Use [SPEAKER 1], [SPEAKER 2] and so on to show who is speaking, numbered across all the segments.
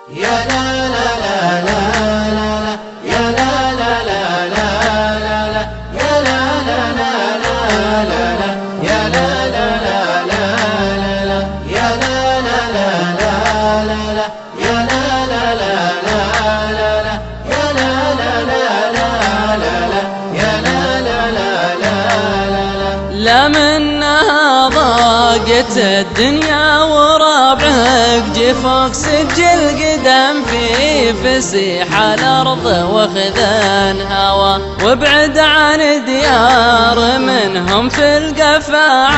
[SPEAKER 1] يا لا لا لا لا لا لا يا لا لا لا لا لا لا يا لا لا لا لا لا لا يا لا لا لا لا لا يا لا لا لا لا لا لا يا لا لا لا لا لا لا يا لا لا لا لا لا لا يا لا لا لا لا لا لا منها ضاقت الدنيا وربعك جفوك سجل قدم في فسيح الأرض وخذن هوا وابعد عن ديار منهم في القفا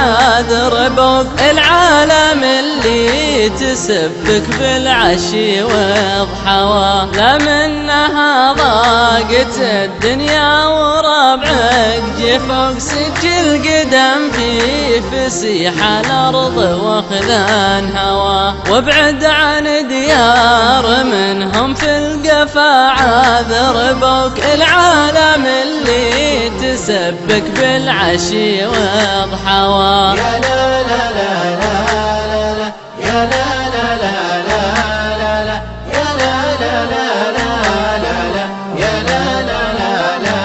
[SPEAKER 1] ضربوك العالم اللي تسبك بالعشي والضحوى لا منها ضاقت الدنيا وربعك جفوك سجل قدم في فسيح الأرض وخذن هوا وابعد عن ديار منهم في القفا ضربوك العالم اللي تسبك بالعشي والضحوى يا لا لا لا لا لا يا لا لا لا لا لا يا لا لا لا لا لا يا لا لا لا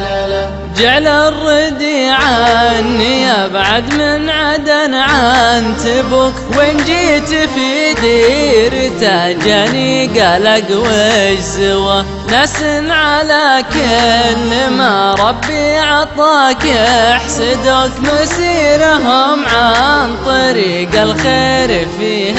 [SPEAKER 1] لا لا جعل الردي عني أبعد من عدن عن تبوك وإن جيت في ديرته جاني قلق وجزوة ناس على كل ما ربي عطاك يحسدوك مسيرهم عن طريق الخير فيه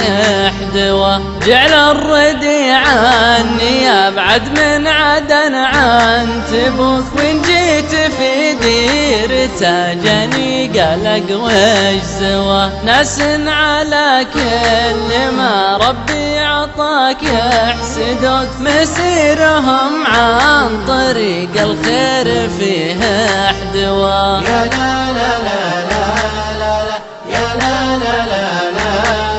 [SPEAKER 1] حدوة جعل الردي عني أبعد من عدن عن تبوك وإن جيت في ديرته جاني قلق وجزوة ناس على كل ما ربي عطاك يحسدوك مسيرهم عن طريق الخير فيه حدوة يا لا لا لا لا لا يا لا لا لا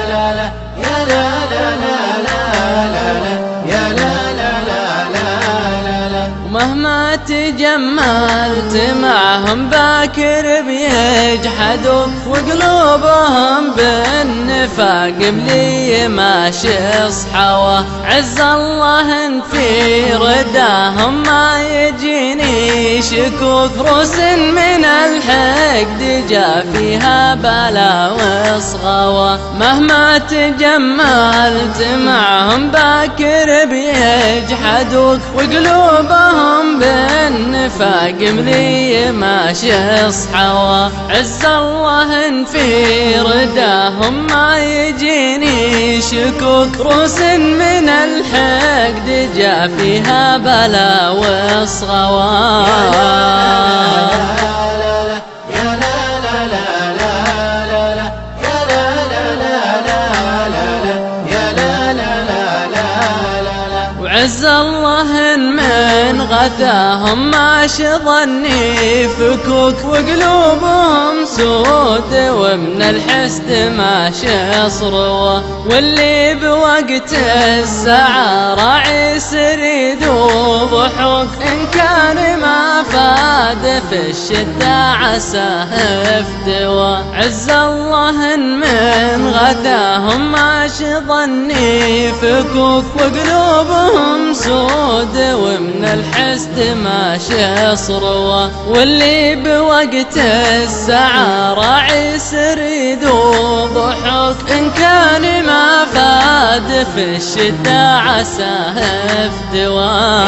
[SPEAKER 1] لا لا يا لا لا لا لا لا يا لا لا لا لا لا ومهما تجملت معهم باكر بيجحدوك وقلوبهم بالنفاق ملي ماشي صحوة عز الله ان في رداهم ما يجيني شكوك روس من الحقد جا فيها بلا وصغوة مهما تجملت معهم باكر بيجحدوك وقلوبهم بالنفاق ملي ماشي صحوة عز الله ان في رداهم ما يجيني شكوك روس من الحقد جا فيها بلا وصغوة عز الله من غثاهم ماشي ظني فكوك وقلوبهم سود ومن الحسد ماشي صروة واللي بوقت الساعة راعي سريد وضحوك إن كان ما فاد في الشدة عساه افتوى عز الله من غثاهم ماشي ظني فكوك وقلوبهم سود ومن الحسد ماشي صروة واللي بوقت الساعة راعي سريد وضحوك إن كان ما فاد في الشدة عساه افتوى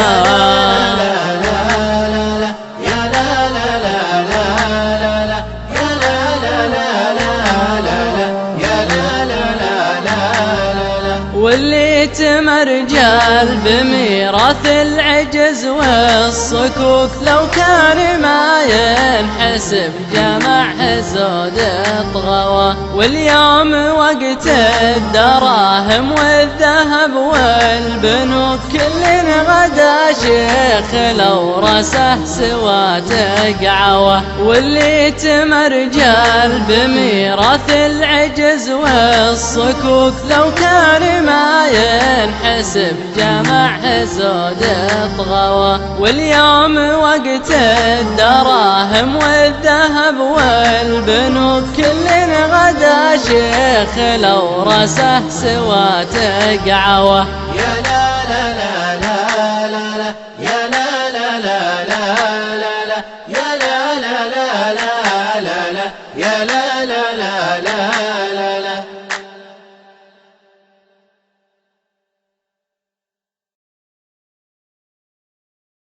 [SPEAKER 1] واللي تمرجل بميراث العجز والصكوك لو كان ما ينحسب جمع حسود طغوة واليوم وقت الدراهم والذهب والبنوك كل غدا شيخ لو رسه سوى تقعوه، واللي تمرجل بميراث العجز والصكوك لو كان ما ينحسب جمع حسود طغوه. واليوم وقت الدراهم والذهب والبنوك كل غدا شيخ لو رسه سوى تقعوه.
[SPEAKER 2] يا لا لا لا لا لا لا يا لا لا لا لا لا يا لا لا لا لا لا يا لا لا لا لا